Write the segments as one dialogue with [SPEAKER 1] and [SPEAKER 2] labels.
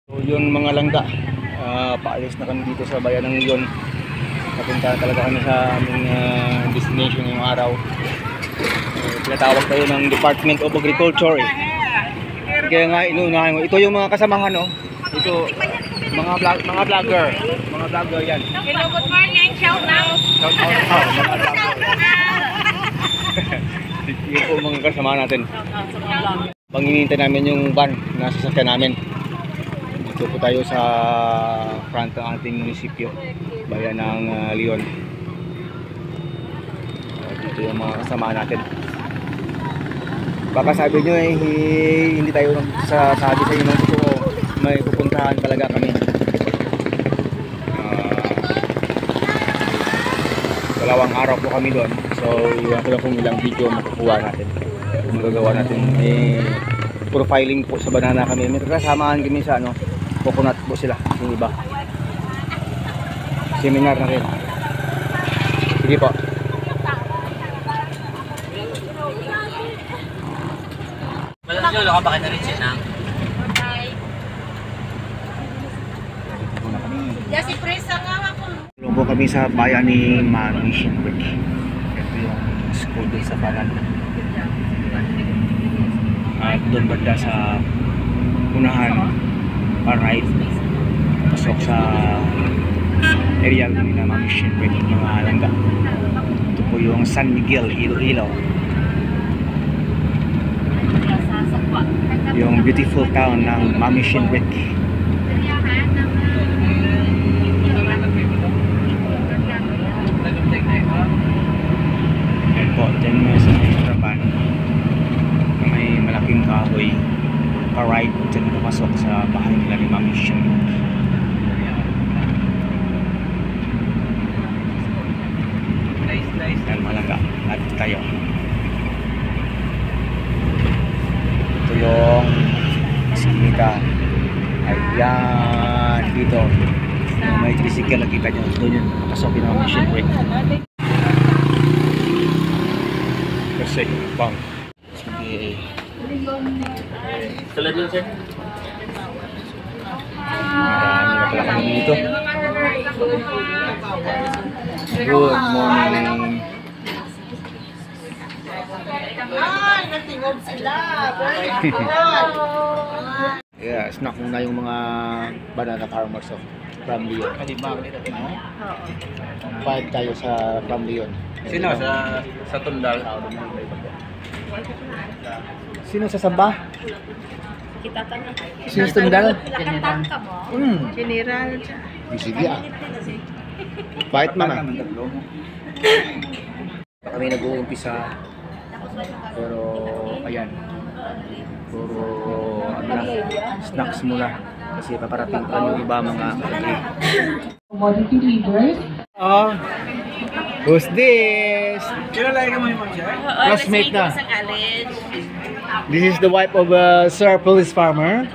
[SPEAKER 1] So yun mga langga, paalis na kami dito sa bayan ng Leon. Napunta talaga kami sa aming destination ngayong araw. Tinatawag tayo ng Department of Agriculture eh. Kaya nga inuunahan ko. Ito yung mga kasamahan, no? Ito mga vlogger yan.
[SPEAKER 2] Hello, good morning. Shout out.
[SPEAKER 1] Shout out mga vlogger. Yun po mga kasamahan natin. Panginintay namin yung van na sasakyan namin. Dito po tayo sa front ng ating munisipyo, bayan ng Leon. Dito yung mga kasama natin. Baka sabi nyo eh, hindi tayo sabi sa inyo ng totoo. May pupuntahan talaga kami. Dalawang araw po kami doon. So iwan ko lang kung ilang video makukuha natin. Magagawa natin. Profiling po sa banana kami. May kasamaan kami sa coconut po sila, yung iba. Seminar na rin. Sige po.
[SPEAKER 3] Wala siya, ka ba kayo na rin siya na?
[SPEAKER 2] Yasi presa nga ako.
[SPEAKER 1] Lugo kami sa bayan ni Mami Shinwick. Ito yung school din sa kanan. At doon banda sa unahan, right, pasok sa area ni Mami Shinwick, mga langga. Ito po yung San Miguel, Iloilo. Yung beautiful town ng Mami Shinwick. Ayan po, dyan mo sa harapan may malaking kahoy pa-right, dyan pumasok sa bahay nila ni Mami Shinwick. Ayan malaga, at tayo. Ito yung skinita. Ayan, dito may tricycle, nakita nyo doon yun, pasokin ng Mami Shinwick. Kasi bang sige
[SPEAKER 3] Tulad yun, sir?
[SPEAKER 1] marami na pala kami dito. Good morning.
[SPEAKER 2] Ay, natingog sila. Very good.
[SPEAKER 1] Yeah, snack muna yung mga banana farmers from Leon. Fight tayo sa from Leon.
[SPEAKER 3] Sino? Sa Tundal?
[SPEAKER 1] Sino sa Samba?
[SPEAKER 2] Kita tanong.
[SPEAKER 1] Sino sa Tundal?
[SPEAKER 2] Nakatang ka mo? General.
[SPEAKER 1] Sige ah. Fight man ah. Kami nag-uumpisa. Pero ayan. Puro snacks muna. Kasi paparating pa yung iba mga
[SPEAKER 4] commodity leaders.
[SPEAKER 1] Oh. Who's this?
[SPEAKER 3] Kilala ka mo yung siya?
[SPEAKER 1] Classmate na.
[SPEAKER 2] Sa college.
[SPEAKER 1] This is the wife of Sir Police Farmer.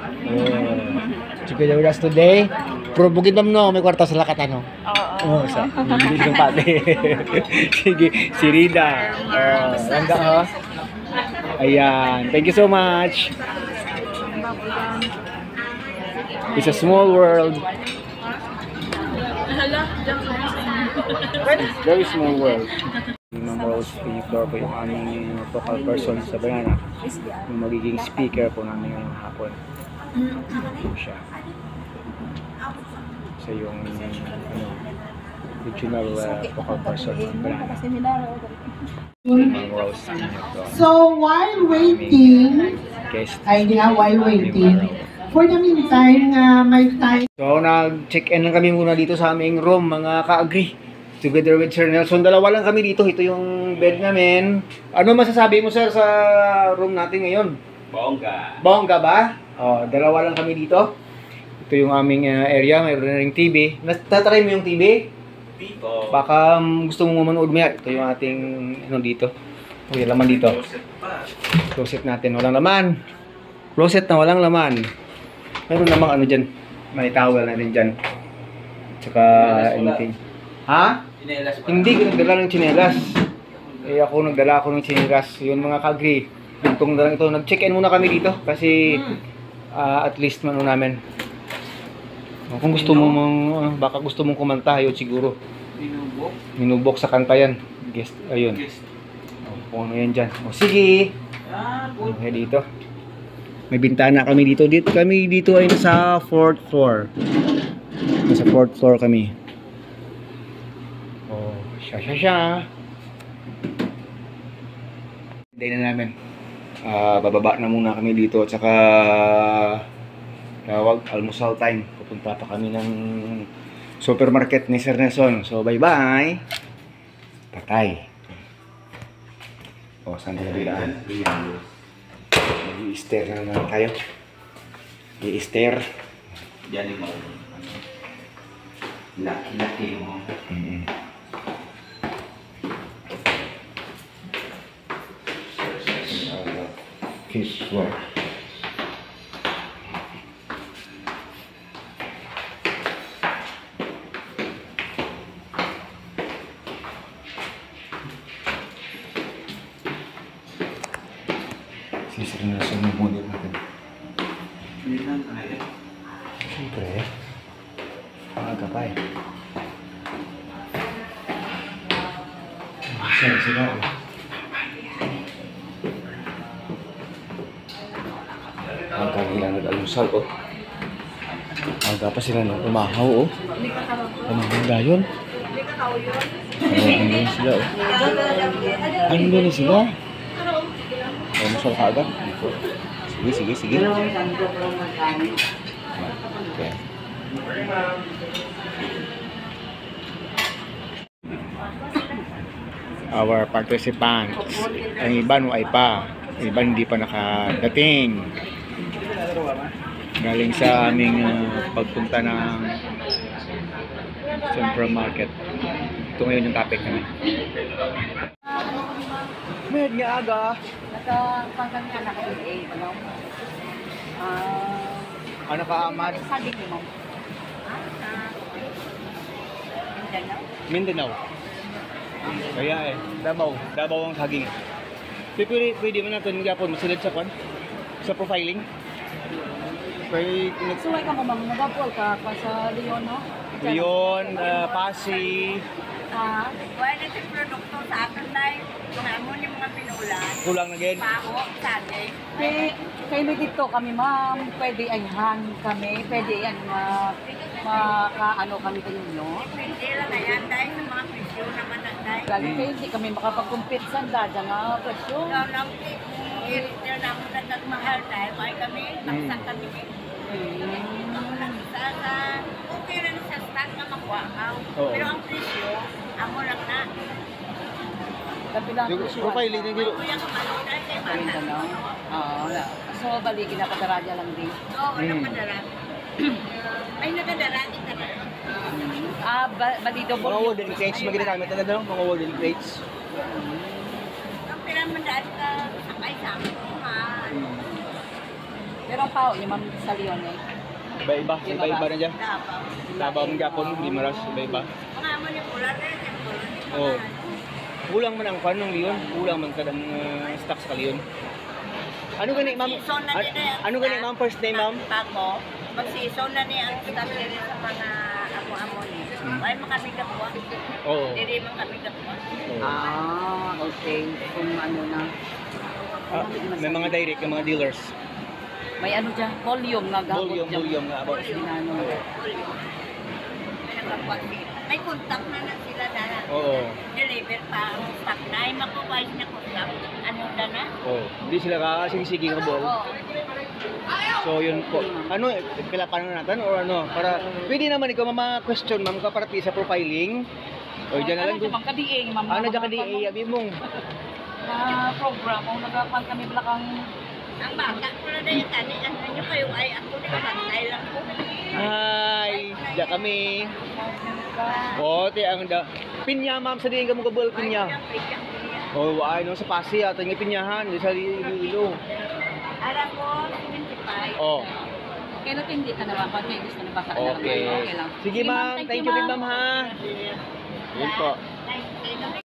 [SPEAKER 1] Together with us today. Pero bukid ma'am no, may kwarta sa lakat ano. Oo. Sa hindi yung pati. Sige, si Rida. Langga ha. Ayan, thank you so much. It's a small world. Very small world. Ma'am Rose Piniflor po yung aming local person sa banana. Yung magiging speaker po namin ngayong hapon. Ito siya. Siya yung regional local person ng banana. Ma'am Rose Piniflor.
[SPEAKER 4] So while waiting,
[SPEAKER 1] Guest.
[SPEAKER 4] while waiting, for the meantime, may time.
[SPEAKER 1] So nag-check-in lang kami muna dito sa aming room mga ka-agree. Together with Sir Nelson. Dalawa lang kami dito. Ito yung bed namin. Ano masasabi mo sir sa room natin ngayon?
[SPEAKER 3] Bongga.
[SPEAKER 1] Bongga ba? Oh, dalawa lang kami dito. Ito yung aming area. Mayroon na ring TV. Natatry mo yung TV?
[SPEAKER 3] Dito.
[SPEAKER 1] Baka gusto mo manood mo yan. Ito yung ating dito. Uy, laman dito. Closet natin. Walang laman. Closet na walang laman. Meron namang ano dyan. May towel na rin dyan. Tsaka anything. Ha? Hindi ko nagdala ng tsinelas. Ako nagdala ng tsinelas. Yun mga ka-agree. Itong dalang ito. Nag-check-in muna kami dito. Kasi at least namin Kung gusto mo baka gusto mong kumanta, yun siguro. Minubok sa kanta yan. Guest, ayun. Kung ano yan dyan. Sige. Okay, dito. May bintana kami dito. Kami dito ay nasa 4th floor. Nasa 4th floor kami. Siya. Day na namin. Bababa na muna kami dito. At saka tawag, almusal time. Pupunta pa kami ng supermarket ni Sir Nelson. So, bye-bye. Patay. Saan tayo bilaan? I-stair na naman tayo. I-stair.
[SPEAKER 3] Yan yung laki mo.
[SPEAKER 1] Fifth floor. Sisir na sa mga model natin. Siyempre, maaga pa eh. Sila oh. Maaga nila nag-alusal oh. Maaga pa sila nang umahaw oh. Umahaw gayon. Ano sila oh. Ano na sila? Masal ka agad? Sige. Okay. Our participants. Ang iba ay pa. Ang iba hindi pa nakadating. Galing sa aming pagpunta ng Central Market. Ito ngayon yung topic namin. Med nga aga.
[SPEAKER 2] Nagpanggang nga naka-DA, ano?
[SPEAKER 1] Ano ka, Amad?
[SPEAKER 2] Sabi ko mo.
[SPEAKER 1] Mindanao. Kaya eh, Davao ang saging. Pwede mo natin gapon masilid sa kwan? Sa profiling?
[SPEAKER 2] Suway ka mo, ma'am. Nagapol ka sa Leon, no?
[SPEAKER 1] Leon, Pasig.
[SPEAKER 2] Wala na si produkto sa akin dahil naamon yung mga pinulan.
[SPEAKER 1] Kulang na din.
[SPEAKER 2] Paho, sagay.
[SPEAKER 5] Kayo dito kami, ma'am. Pwede ayan kami. Pwede yan makaano kami kayo, no?
[SPEAKER 2] Hindi lang na yan dahil sa mga presyo naman na dahil.
[SPEAKER 5] Galing kayo, hindi kami makapag-compete sa dada nga presyo.
[SPEAKER 2] Ikaw lang, i-return na ako na nagmahal dahil may kami, taksak kami. Okay na sa stock na makuha ka. Pero ang presyo, amo lang na.
[SPEAKER 5] Kapilang
[SPEAKER 1] Yung
[SPEAKER 5] presyo.
[SPEAKER 1] profiling na dito.
[SPEAKER 2] Kuya kumano dahil kay
[SPEAKER 5] Ayun
[SPEAKER 2] Mata.
[SPEAKER 5] ka na. Oo, wala. So, baligin na pagkaradya lang din.
[SPEAKER 2] Oo, walang madarat. Ay, nagadarat ka na.
[SPEAKER 5] Balido
[SPEAKER 1] Mga
[SPEAKER 5] mo.
[SPEAKER 1] wooden crates, maginagamit na daw, mga wooden crates.
[SPEAKER 2] Ang piramandaan ka, sakay sa akin.
[SPEAKER 5] Pero ang pao, yung ma'am sa Leon eh.
[SPEAKER 1] Iba na dyan.
[SPEAKER 2] Dabaw.
[SPEAKER 1] Davao ng Japon, Limaras, iba.
[SPEAKER 2] Mga amo ni Kular rin, yung Kular ni
[SPEAKER 1] Oo.
[SPEAKER 2] Kular.
[SPEAKER 1] Kulang man ang fan ng Leon, kulang man kadang stocks ka Leon. Ano gani ma'am? Ano gani ma'am? First name ma'am?
[SPEAKER 2] Bago, mag-season na niya ang kita rin sa mga amo-amo niya. Ay, makami kapwa.
[SPEAKER 1] Oo.
[SPEAKER 2] Dili man kami kapwa.
[SPEAKER 5] Okay. Kung ano na.
[SPEAKER 1] May mga direct, yung mga dealers.
[SPEAKER 5] May ano dyan, volume nga gabot dyan.
[SPEAKER 1] Volume nga about.
[SPEAKER 5] Ginano.
[SPEAKER 2] May nagkapwa sila. May contact na na sila na.
[SPEAKER 1] Oo.
[SPEAKER 2] Deliver pa ang stock na. Ay, makukuha na contact. Ano na na?
[SPEAKER 1] Oo. Hindi sila kakasing-sige ka ball.
[SPEAKER 2] Oo.
[SPEAKER 1] So yun po. Ano, pilapan na natin or ano? Para, pwede naman ikaw mga question ma'am ka para sa profiling. O dyan na lang.
[SPEAKER 5] Ano, ma'am, kadi-ing, ma'am.
[SPEAKER 1] Ano dyan ka di abi mong?
[SPEAKER 5] Program, ang nagapan kami balakang
[SPEAKER 2] Ang bata ko na na yung tani. Ano nyo kayo ay ako na kabantay lang po.
[SPEAKER 1] Hi! Diyan kami. O, ang da. Pinya ma'am, sa diin ka mo kabul, pinya. O, ay, no, sa Pasi, ato yung pinyahan. Di sa Iloilo.
[SPEAKER 2] Alam ko, 75.
[SPEAKER 1] O,
[SPEAKER 5] kailan hindi ka naman pag may gusto na baka
[SPEAKER 1] okay.
[SPEAKER 5] okay lang.
[SPEAKER 1] Sige ma'am, thank you ma'am ha. Yun po.
[SPEAKER 2] Thank you.